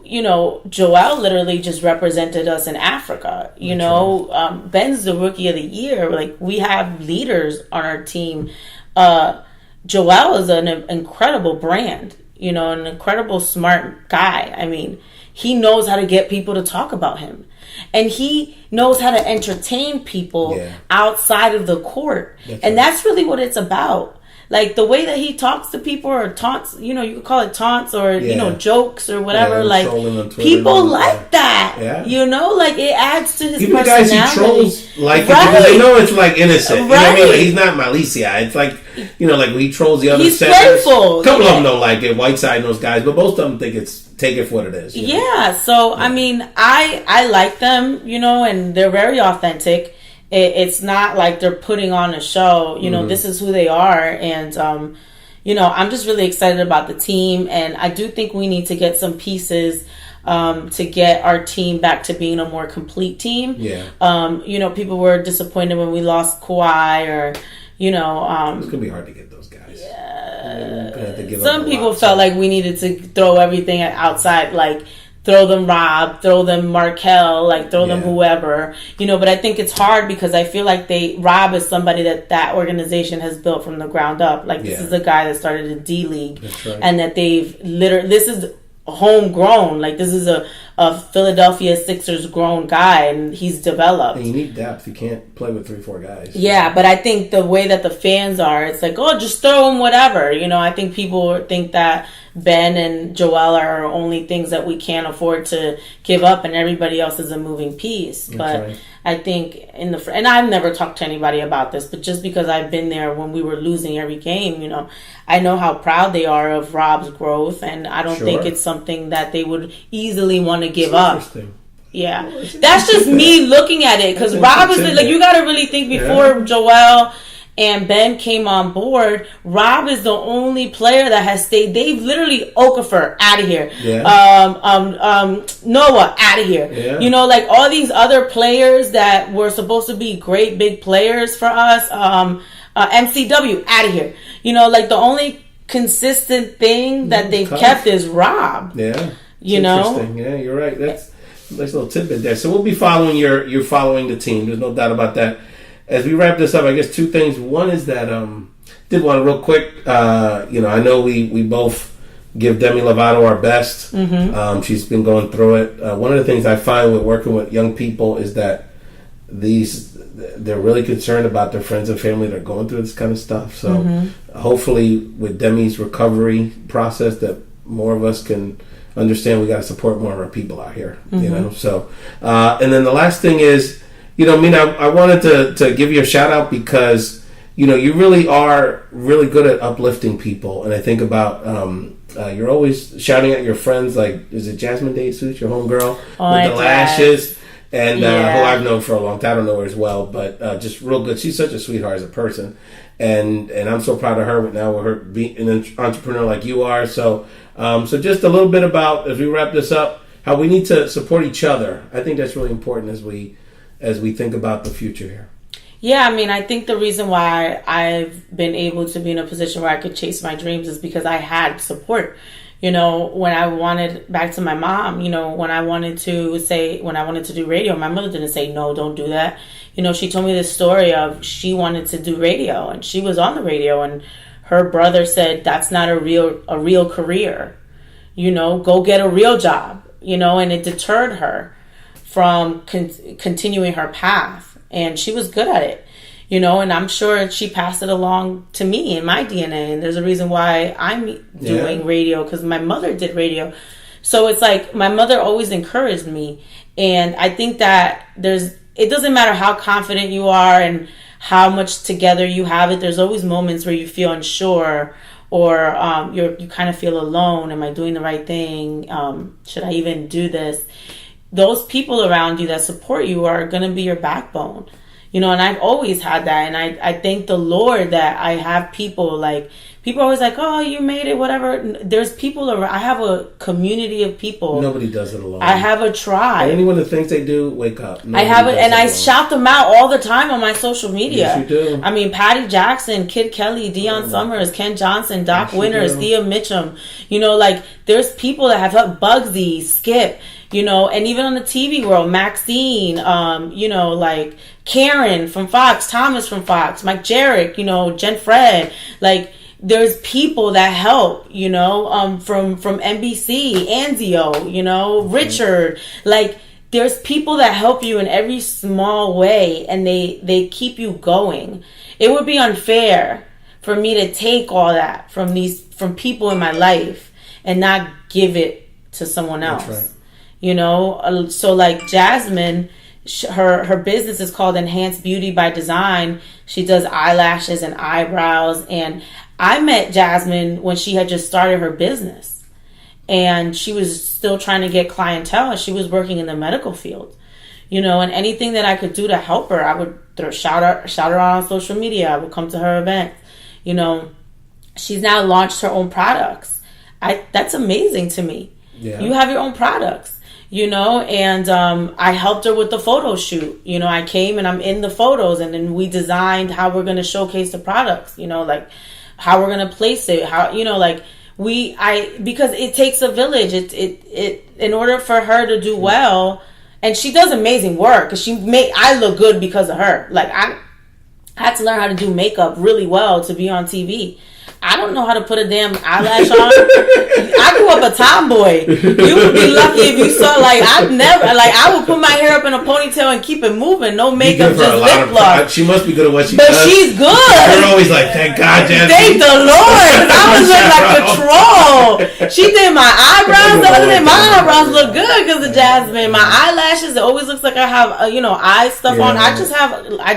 you know, Joel literally just represented us in Africa. You know, Ben's the rookie of the year. Like, we have leaders on our team. Joel is an incredible brand, you know, an incredible smart guy. I mean, he knows how to get people to talk about him. And he knows how to entertain people outside of the court. That's really what it's about. Like, the way that he talks to people, or taunts, you know, you could call it taunts, or, you know, jokes or whatever. Like, people like that. Yeah. You know, like, it adds to his even personality. Even the guys he trolls like it because they know it's, like, innocent. You know what I mean? Like, he's not Malicia. It's like, you know, like, when he trolls the other he's centers. playful. A couple of them don't like it, Whiteside and those guys, but most of them think take it for what it is. You know? Yeah, so, I mean, I like them, you know, and they're very authentic. It's not like they're putting on a show, you know, this is who they are. And, you know, I'm just really excited about the team. And I do think we need to get some pieces to get our team back to being a more complete team. Yeah. You know, people were disappointed when we lost Kawhi, or, you know. It's going to be hard to get those guys. Yeah. Some people felt like we needed to throw everything outside, like, throw them Rob, throw them Markel, like, throw them whoever, you know. But I think it's hard because I feel like Rob is somebody that organization has built from the ground up. Like, this is a guy that started a D League, and that they've literally, this is homegrown. Like, this is a Philadelphia Sixers grown guy, and he's developed. And you need depth. You can't play with 3-4 guys. Yeah, but I think the way that the fans are, it's like, oh, just throw him whatever. You know, I think people think that Ben and Joel are only things that we can't afford to give up, and everybody else is a moving piece. But I think and I've never talked to anybody about this, but just because I've been there when we were losing every game, you know, I know how proud they are of Rob's growth, and I don't think it's something that they would easily want to give up. Yeah, that's just me looking at it, because Rob is like, you got to really think before Joel and Ben came on board, Rob is the only player that has stayed. They've literally Okafor out of here. Yeah. Noah out of here. Yeah. You know, like, all these other players that were supposed to be great big players for us. MCW out of here. You know, like, the only consistent thing that they've kept is Rob. Yeah. You know? Interesting. Yeah, you're right. That's a nice little tidbit there. So we'll be following you're following the team. There's no doubt about that. As we wrap this up, I guess two things. One is that did want to real quick. You know, I know we both give Demi Lovato our best. She's been going through it. One of the things I find with working with young people is that they're really concerned about their friends and family that are going through this kind of stuff. So hopefully, with Demi's recovery process, that more of us can understand we got to support more of our people out here. You know, so and then the last thing is, you know, Mina, I wanted to give you a shout out because, you know, you really are really good at uplifting people. And I think about, you're always shouting at your friends, like, is it Jasmine Day Suits, your homegirl, with the lashes? And who I've known for a long time. I don't know her as well, but just real good. She's such a sweetheart as a person. And I'm so proud of her now with her being an entrepreneur like you are. So just a little bit about, as we wrap this up, how we need to support each other. I think that's really important as we think about the future here. Yeah, I mean, I think the reason why I've been able to be in a position where I could chase my dreams is because I had support. You know, when I wanted, back to my mom, you know, when I wanted to do radio, my mother didn't say, no, don't do that. You know, she told me this story of she wanted to do radio, and she was on the radio, and her brother said, that's not a real career. You know, go get a real job, you know, and it deterred her from continuing her path, and she was good at it, you know, and I'm sure she passed it along to me in my DNA, and there's a reason why I'm doing radio, because my mother did radio. So it's like my mother always encouraged me, and I think that it doesn't matter how confident you are and how much together you have it, there's always moments where you feel unsure, or you kind of feel alone. Am I doing the right thing? Should I even do this? Those people around you that support you are going to be your backbone, you know, and I've always had that. And I thank the Lord that I have people people are always like, oh, you made it, whatever. There's people around. I have a community of people. Nobody does it alone. I have a tribe. And anyone that thinks they do, wake up. I have it, and I shout them out all the time on my social media. Yes, you do. I mean, Patty Jackson, Kid Kelly, Deion Summers, Ken Johnson, Doc Winters, Thea Mitchum. You know, like, there's people that have helped. Bugsy, Skip, you know, and even on the TV world, Maxine, you know, like Karen from Fox, Thomas from Fox, Mike Jarrett, you know, Jen Fred, like, there's people that help, you know, from NBC, Anzio, you know, Richard, like, there's people that help you in every small way, and they keep you going. It would be unfair for me to take all that from people in my life and not give it to someone else. That's right. You know, so like Jasmine, her business is called Enhanced Beauty by Design. She does eyelashes and eyebrows, and I met Jasmine when she had just started her business, and she was still trying to get clientele, and she was working in the medical field, you know, and anything that I could do to help her, I would shout her out on social media. I would come to her events, you know. She's now launched her own products. That's amazing to me. Yeah. You have your own products, you know, and I helped her with the photo shoot. You know, I came and I'm in the photos, and then we designed how we're going to showcase the products, you know, like how we're going to place it, how, you know, like because it takes a village. It in order for her to do well, and she does amazing work, because I look good because of her. Like, I had to learn how to do makeup really well to be on TV. I don't know how to put a damn eyelash on. I grew up a tomboy. You would be lucky if you saw, like, I would put my hair up in a ponytail and keep it moving. No makeup, just lip gloss. She must be good at what she does. But she's good. You're always like, thank God, Jasmine. Thank the Lord. I was looking like a troll. She did my eyebrows the other day. My eyebrows look good because of Jasmine. My eyelashes, it always looks like I have, eye stuff on. I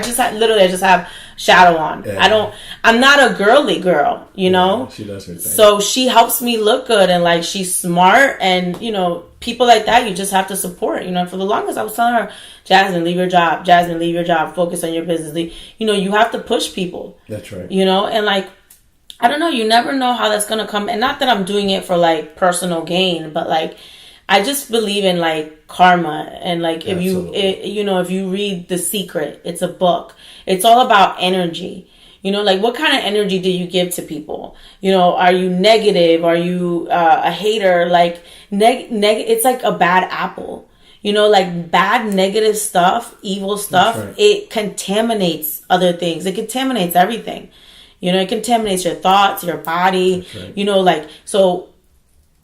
just have shadow on. Yeah. I'm not a girly girl, you know? Yeah, she does her thing. So she helps me look good, and like, she's smart, and you know, people like that you just have to support. You know, for the longest I was telling her, Jasmine, leave your job. Jasmine, leave your job. Focus on your business. You know, you have to push people. That's right. You know, and like, I don't know, you never know how that's going to come. And not that I'm doing it for like personal gain, but like, I just believe in like karma, and like, if you read The Secret, it's a book. It's all about energy. You know, like, what kind of energy do you give to people? You know, are you negative? Are you a hater? Like, it's like a bad apple. You know, like, bad, negative stuff, evil stuff, right. It contaminates other things. It contaminates everything. You know, it contaminates your thoughts, your body. Right. You know, like, so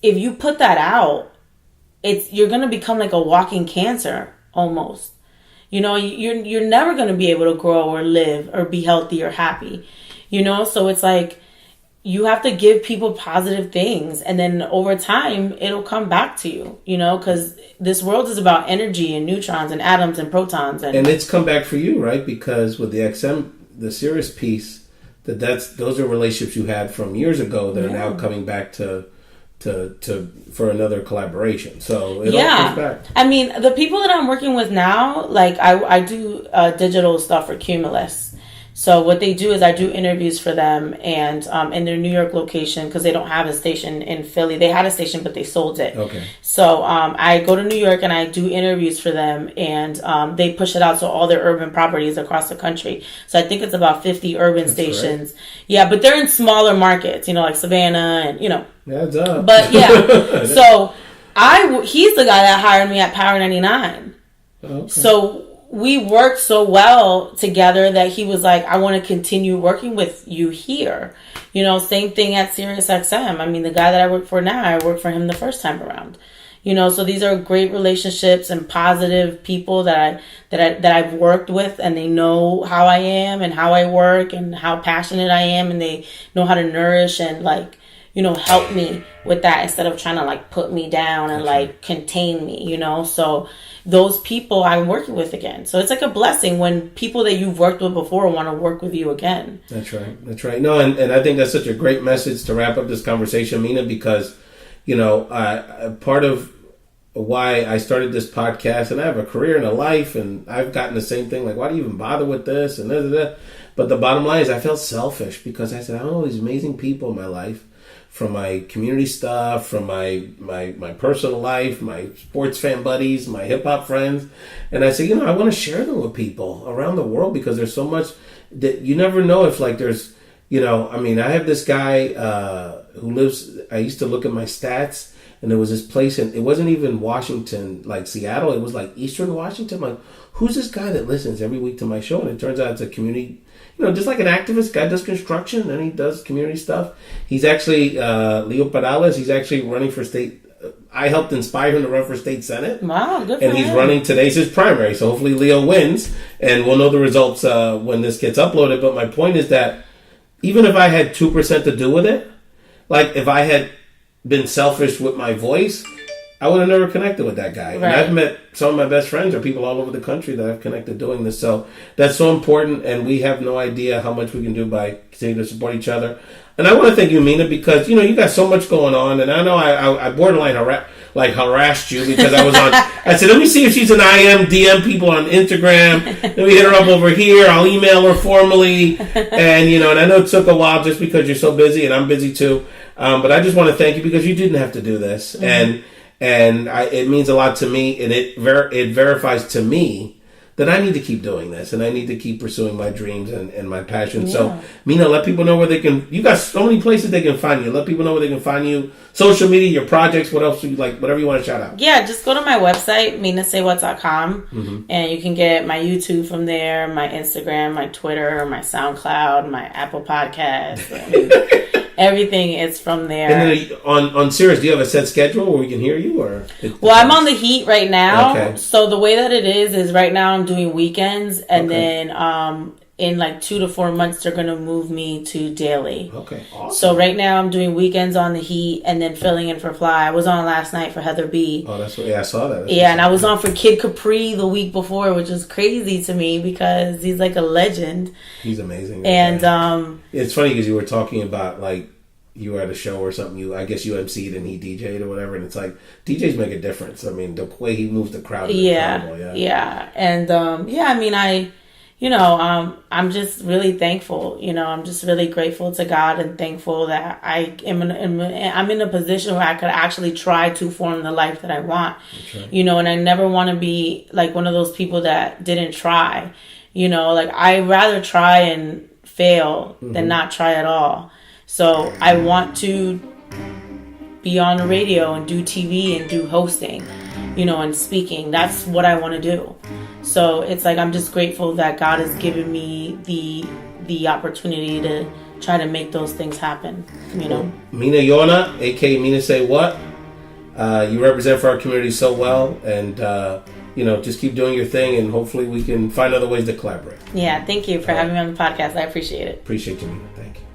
if you put that out, you're going to become like a walking cancer almost. You know, you're never going to be able to grow or live or be healthy or happy, you know? So it's like, you have to give people positive things, and then over time, it'll come back to you, you know, because this world is about energy and neutrons and atoms and protons. And it's come back for you, right? Because with the XM, the Sirius piece, those are relationships you had from years ago that are now coming back to for another collaboration. So it all comes back. I mean, the people that I'm working with now, like, I do digital stuff for Cumulus. So what they do is I do interviews for them, and in their New York location, because they don't have a station in Philly. They had a station, but they sold it. Okay. So I go to New York and I do interviews for them, and they push it out to all their urban properties across the country. So I think it's about 50 urban stations. Right. Yeah, but they're in smaller markets, you know, like Savannah, and, you know. Yeah, duh. But yeah, so he's the guy that hired me at Power 99. Okay. So we worked so well together that he was like, I want to continue working with you here. You know, same thing at Sirius XM. I mean, the guy that I work for now, I worked for him the first time around. You know, so these are great relationships and positive people that I've worked with, and they know how I am and how I work and how passionate I am, and they know how to nourish and, like, you know, help me with that instead of trying to, like, put me down and, like, contain me, you know? So those people I'm working with again. So it's like a blessing when people that you've worked with before want to work with you again. That's right. That's right. No, and I think that's such a great message to wrap up this conversation, Mina, because, you know, part of why I started this podcast, and I have a career and a life, and I've gotten the same thing, like, why do you even bother with this? And But the bottom line is I felt selfish because I said, I have all these amazing people in my life, from my community stuff, from my personal life, my sports fan buddies, my hip-hop friends. And I said, I want to share them with people around the world because there's so much that you never know if, like, there's, I have this guy who lives, I used to look at my stats, and there was this place, and it wasn't even Washington, like Seattle, it was like Eastern Washington. I'm like, who's this guy that listens every week to my show? And it turns out it's a community, just like an activist. Guy does construction and he does community stuff. He's actually, Leo Perales, he's actually running for state. I helped inspire him to run for state senate. Wow, good for And he's running, today's his primary, so hopefully Leo wins, and we'll know the results when this gets uploaded. But my point is that even if I had 2% to do with it, like if I had been selfish with my voice, I would have never connected with that guy. Right. And I've met some of my best friends or people all over the country that I've connected doing this. So that's so important, and we have no idea how much we can do by continuing to support each other. And I want to thank you, Mina, because, you got so much going on, and I know I borderline harassed you because I was on. I said, let me see if she's an IM, DM people on Instagram. Let me hit her up over here. I'll email her formally. And, and I know it took a while just because you're so busy, and I'm busy too. But I just want to thank you because you didn't have to do this. Mm-hmm. And it means a lot to me, and it verifies to me that I need to keep doing this, and I need to keep pursuing my dreams and my passion. Yeah. So, Mina, let people know where they can. You got so many places they can find you. Let people know where they can find you. Social media, your projects, what else you like, whatever you want to shout out. Yeah, just go to my website, minasaywhat.com, and you can get my YouTube from there, my Instagram, my Twitter, my SoundCloud, my Apple Podcast. Everything is from there. And then on Sirius, do you have a set schedule where we can hear you? Well, I'm on the Heat right now. Okay. So the way that it is right now I'm doing weekends, and then in like 2 to 4 months they're going to move me to daily. Okay, awesome. So right now I'm doing weekends on the Heat and then filling in for Fly. I was on last night for Heather B. Oh, that's what. Yeah, I saw that. Yeah, and I was on for Kid Capri the week before, which is crazy to me because he's like a legend. He's amazing. And it's funny because you were talking about like you were at a show or something. I guess you MC'd and he DJ'd or whatever, and it's like DJs make a difference. I mean, the way he moves the crowd. Is incredible. Yeah. And I'm just really thankful. I'm just really grateful to God and thankful that I'm in a position where I could actually try to form the life that I want. Right. And I never want to be like one of those people that didn't try. Like I rather try and fail than not try at all. So I want to be on the radio and do TV and do hosting, and speaking. That's what I want to do. So it's like I'm just grateful that God has given me the opportunity to try to make those things happen. Mina Llona, aka Mina Say What. You represent for our community so well, and just keep doing your thing, and hopefully we can find other ways to collaborate. Yeah, thank you for having me on the podcast. I appreciate it. Appreciate you, Mina. Thank you.